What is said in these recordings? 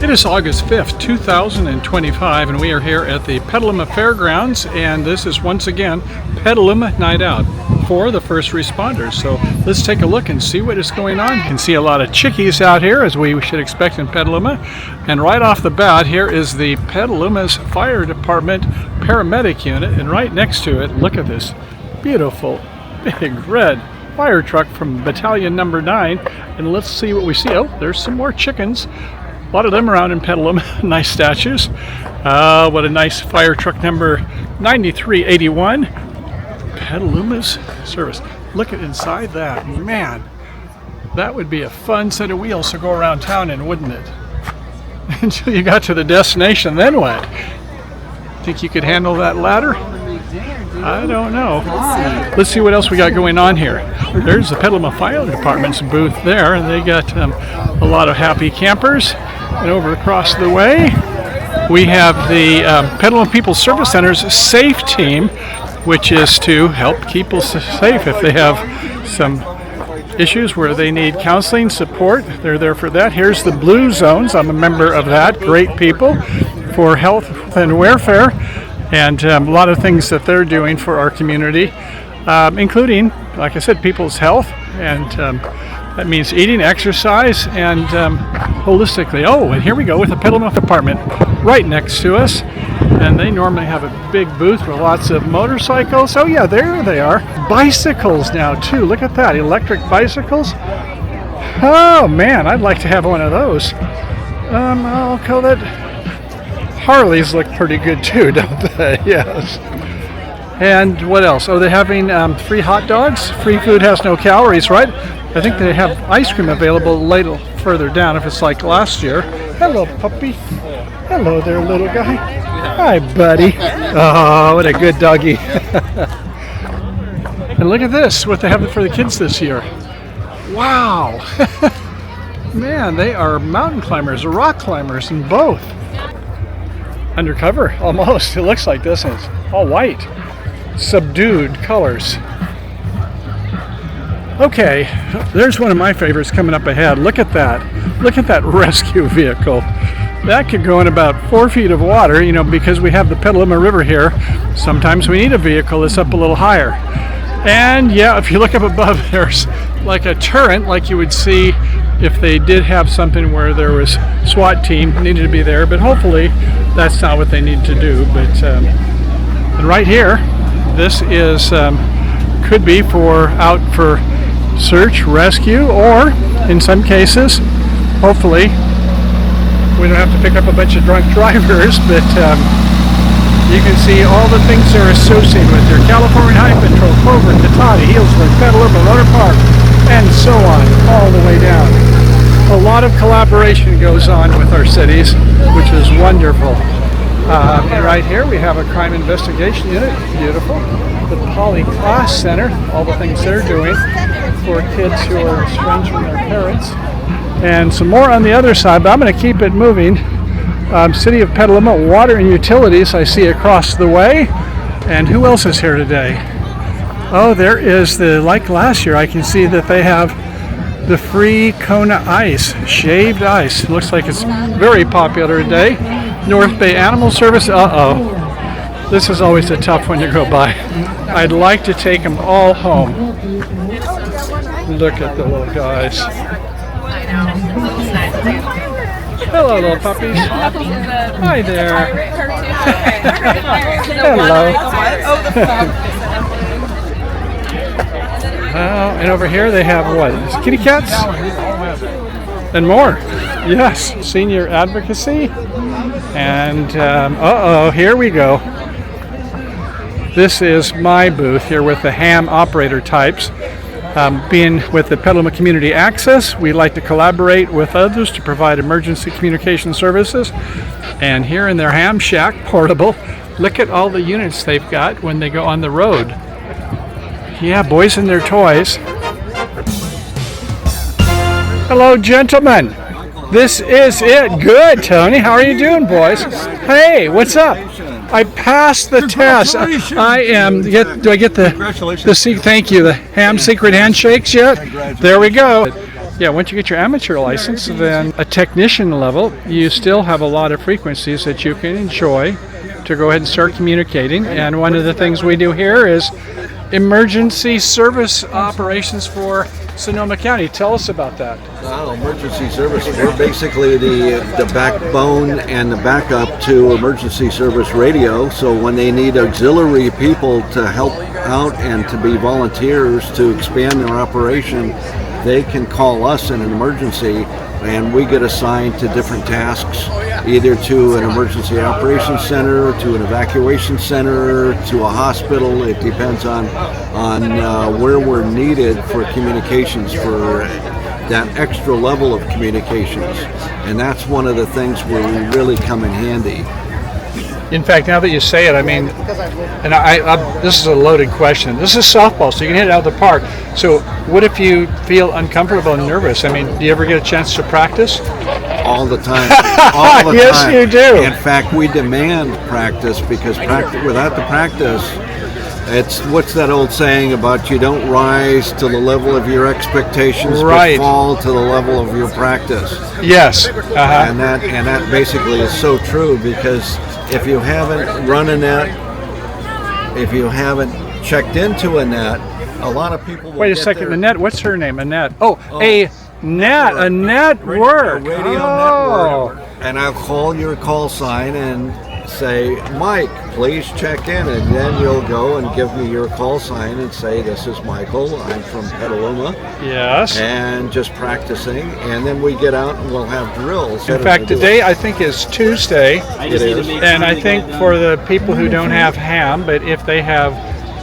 It is August 5th, 2025, and we are here at the Petaluma Fairgrounds, and this is once again Petaluma Night Out for the first responders. So let's take a look and see what is going on. You can see a lot of chickies out here, as we should expect in Petaluma. And right off the bat, here is the Petaluma's Fire Department paramedic unit, and right next to it, look at this beautiful big red fire truck from Battalion Number 9. And let's see what we see. Oh, there's some more chickens. A lot of them around in Petaluma. Nice statues. What a nice fire truck number 9381. Petaluma's service. Look at inside that. Man, that would be a fun set of wheels to go around town in, wouldn't it? Until you got to the destination, then what? Think you could handle that ladder? I don't know. Let's see what else we got going on here. There's the Petaluma Fire Department's booth there, and they got a lot of happy campers. And over across the way, we have the Petaluma People's Service Center's SAFE team, which is to help people safe if they have some issues where they need counseling support. They're there for that. Here's the Blue Zones. I'm a member of that. Great people for health and welfare, and a lot of things that they're doing for our community, including, like I said, people's health, and that means eating, exercise, and holistically. Oh, and here we go with the Petaluma Department right next to us. And they normally have a big booth with lots of motorcycles. Oh yeah, there they are. Bicycles now too. Look at that, electric bicycles. Oh man, I'd like to have one of those. I'll call that. Harleys look pretty good too, don't they? Yes. And what else? Oh, they're having free hot dogs. Free food has no calories, right? I think they have ice cream available a little further down if it's like last year. Hello, puppy. Hello there, little guy. Hi, buddy. Oh, what a good doggy. And look at this, what they have for the kids this year. Wow. Man, they are mountain climbers, rock climbers, and both. Undercover, almost. It looks like this, and it's all white. Subdued colors. Okay, there's one of my favorites coming up ahead. Look at that. Look at that rescue vehicle. That could go in about 4 feet of water, you know, because we have the Petaluma River here. Sometimes we need a vehicle that's up a little higher. And yeah, if you look up above, there's like a turret, like you would see if they did have something where there was SWAT team needed to be there, but hopefully that's not what they need to do. But and right here, this is could be for out for search, rescue, or in some cases, hopefully, we don't have to pick up a bunch of drunk drivers, but you can see all the things they're associated with here. California High Patrol, Clover, Katati, Healdsburg, Petaluma, Motor Park, and so on, all the way down. A lot of collaboration goes on with our cities, which is wonderful. And right here we have a crime investigation unit, beautiful. The Poly Class Center, all the things they're doing for kids who are estranged from their parents. And some more on the other side, but I'm going to keep it moving. City of Petaluma Water and Utilities I see across the way. And who else is here today? Oh, there is like last year, I can see that they have the free Kona ice, shaved ice. It looks like it's very popular today. North Bay Animal Service, this is always a tough one to go by. I'd like to take them all home. Look at the little guys. Hello, little puppies. Hi there. Hello. And over here they have what? Kitty cats? And more. Yes, senior advocacy. And here we go. This is my booth here with the ham operator types. Being with the Petaluma Community Access, we like to collaborate with others to provide emergency communication services. And here in their ham shack, portable, look at all the units they've got when they go on the road. Yeah, boys and their toys. Hello, gentlemen. This is it. Good, Tony. How are you doing, boys? Hey, what's up? I passed the test. I am. Do I get the? Congratulations. Thank you. The ham secret handshakes yet? There we go. Yeah, once you get your amateur license, then a technician level, you still have a lot of frequencies that you can enjoy to go ahead and start communicating. And one of the things we do here is emergency service operations for Sonoma County. Tell us about that. Emergency service, we're basically the backbone and the backup to emergency service radio. So when they need auxiliary people to help out and to be volunteers to expand their operation, they can call us in an emergency, and we get assigned to different tasks, either to an emergency operations center, to an evacuation center, to a hospital. It depends on where we're needed for communications, for that extra level of communications. And that's one of the things where we really come in handy. In fact, now that you say it, I mean, and this is a loaded question. This is softball, so you can hit it out of the park. So what if you feel uncomfortable and nervous? I mean, do you ever get a chance to practice? All the time. All the yes, time. You do. In fact, we demand practice, because without the practice, it's what's that old saying about you don't rise to the level of your expectations, right, but fall to the level of your practice. Yes. And that basically is so true, because if you haven't run a net, if you haven't checked into a net, a lot of people will Wait a second, there. Annette, what's her name? Annette. A network. A radio network. And I'll call your call sign and say, Mike, please check in, and then you'll go and give me your call sign and say, this is Michael, I'm from Petaluma. Yes. And just practicing, and then we get out and we'll have drills. In fact, today I think is Tuesday, and I think for the people who don't have ham, but if they have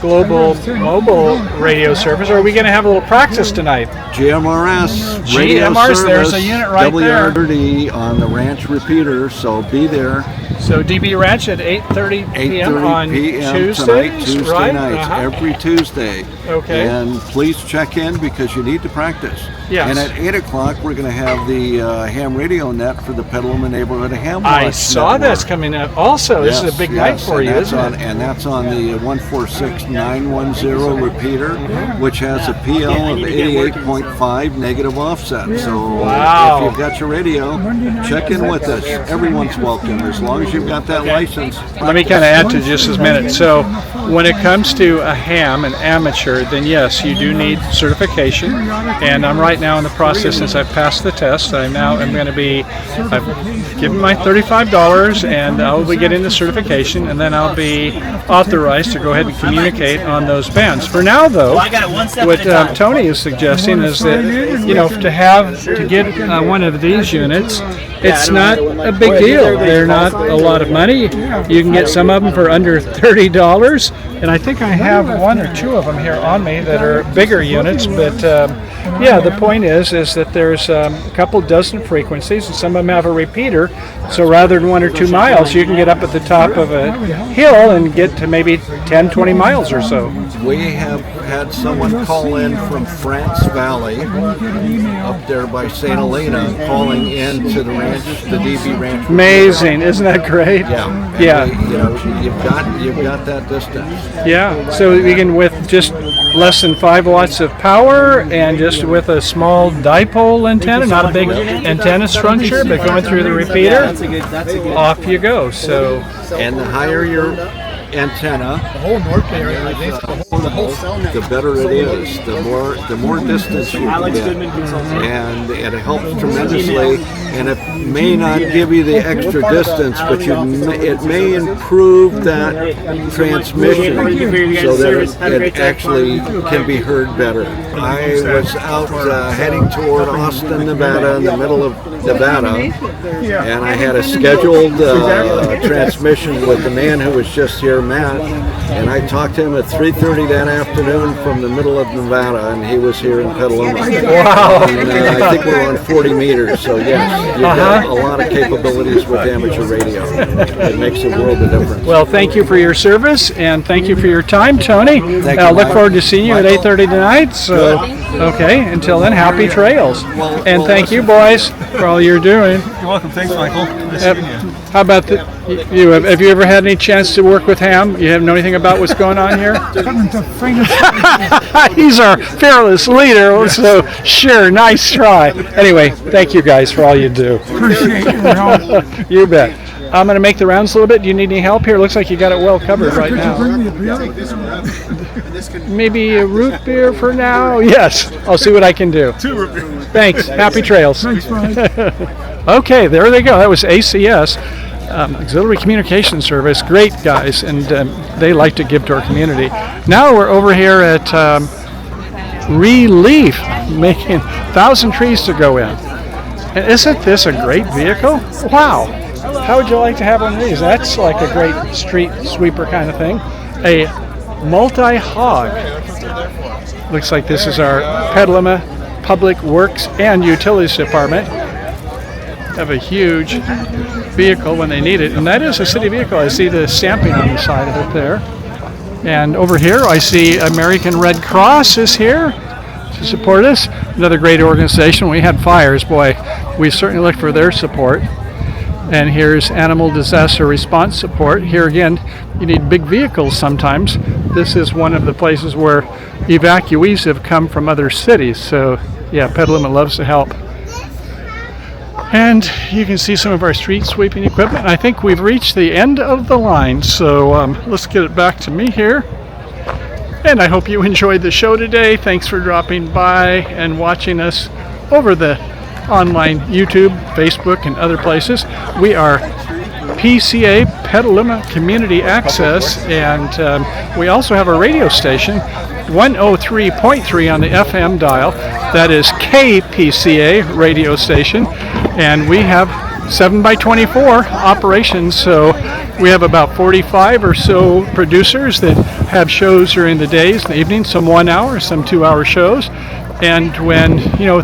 global mobile radio service, are we going to have a little practice tonight? GMRS radio GMRS, service, there's a unit right there. WRD on the ranch repeater, so be there. So DB Ranch at 8:30 p.m. on Tuesdays, tonight, Tuesday right? nights, every Tuesday. Okay. And please check in, because you need to practice. Yes. And at 8 o'clock, we're going to have the ham radio net for the Petaluma Neighborhood Ham Watch I saw network. That's coming up also. This is a big night for you, isn't it? And that's on the 146910 repeater, which has a PL of 88.5 negative offset. So wow, if you've got your radio, check in with us. Everyone's welcome, as long as you've got that license. Let me kind of add to just a minute. So when it comes to a ham, an amateur, then yes, you do need certification. And I'm right now in the process, since I've passed the test, I've given my $35, and I'll be getting the certification, and then I'll be authorized to go ahead and communicate on those bands. For now, though, what Tony is suggesting is that, to get one of these units, it's not a big deal. They're not a lot of money. You can get some of them for under $30, and I think I have one or two of them here on me that are bigger units. But the point is that there's a couple dozen frequencies, and some of them have a repeater. So rather than 1 or 2 miles, you can get up at the top of a hill and get to maybe 10, 20 miles or so. We have had someone call in from France Valley, up there by St. Helena, calling in to the ranch, the DB Ranch. Amazing, isn't that great? Yeah. Yeah. You've got that distance. Yeah. So you can, with just less than 5 watts of power and just with a small dipole antenna, not a big antenna structure, but going through the repeater, off you go. So, and the higher your antenna, the better it is. The more distance you can get, and it helps tremendously. And it may not give you the extra distance, but it may improve that transmission so that it actually can be heard better. I was out heading toward Austin, Nevada, in the middle of Nevada, and I had a scheduled transmission with the man who was just here, Matt, and I talked to him at 3:30 that afternoon from the middle of Nevada, and he was here in Petaluma. Wow! And, I think we're on 40 meters, so yes, you've got a lot of capabilities with amateur radio. It makes a world of difference. Well, thank you for your service, and thank you for your time, Tony. I look forward to seeing you at 8:30 tonight. So, okay, until then, happy trails. And thank you, boys, for all you're doing. You're welcome. Thanks, Michael. Nice seeing you. How about you? Have you ever had any chance to work with Ham? You know anything about what's going on here? He's our fearless leader, so sure, nice try. Anyway, thank you guys for all you do. Appreciate your help. You bet. I'm going to make the rounds a little bit. Do you need any help here? Looks like you got it well covered right now. Maybe a root beer for now? Yes. I'll see what I can do. 2 root beers. Thanks. Happy trails. Thanks, Brian. Okay, there they go. That was ACS, Auxiliary Communication Service. Great guys, and they like to give to our community. Now we're over here at Relief, making 1,000 trees to go in. And isn't this a great vehicle? Wow. How would you like to have one of these? That's like a great street sweeper kind of thing. A multi-hog. Looks like this is our Petaluma Public Works and Utilities Department. Have a huge vehicle when they need it, and that is a city vehicle. I see the stamping on the side of it there. And over here I see American Red Cross is here to support us. Another great organization. We had fires, boy, we certainly look for their support. And here's Animal Disaster Response Support. Here again, you need big vehicles sometimes. This is one of the places where evacuees have come from other cities. So yeah, Petaluma loves to help. And you can see some of our street sweeping equipment. I think we've reached the end of the line. So let's get it back to me here. And I hope you enjoyed the show today. Thanks for dropping by and watching us over the online YouTube, Facebook, and other places. We are PCA, Petaluma Community Access, and we also have a radio station, 103.3 on the FM dial. That is KPCA radio station, and we have 7x24 operations, so we have about 45 or so producers that have shows during the days and the evenings, some 1 hour, some 2-hour shows. And when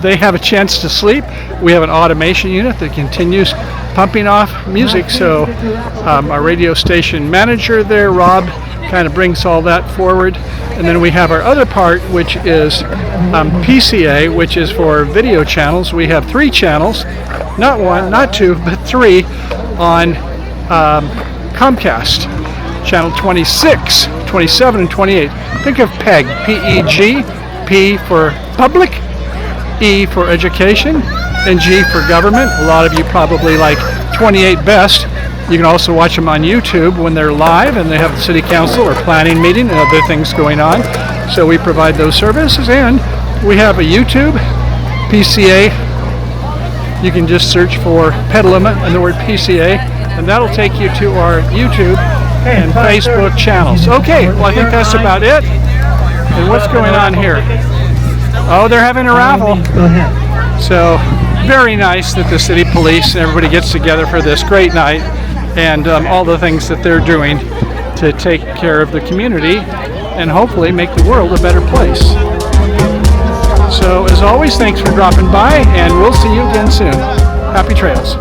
they have a chance to sleep, we have an automation unit that continues pumping off music. So our radio station manager there, Rob, kind of brings all that forward. And then we have our other part, which is PCA, which is for video channels. We have 3 channels, not 1, not 2, but 3 on Comcast. Channel 26, 27, and 28. Think of PEG, P-E-G, P for public, E for education, and G for government. A lot of you probably like 28 best. You can also watch them on YouTube when they're live and they have the city council or planning meeting and other things going on. So we provide those services, and we have a YouTube, PCA. You can just search for Petaluma and the word PCA, and that'll take you to our YouTube and Facebook channels. Okay, well I think that's about it. And what's going on here? Oh, they're having a raffle. Go ahead. So very nice that the city police and everybody gets together for this great night, and all the things that they're doing to take care of the community and hopefully make the world a better place. So as always, thanks for dropping by, and we'll see you again soon. Happy trails.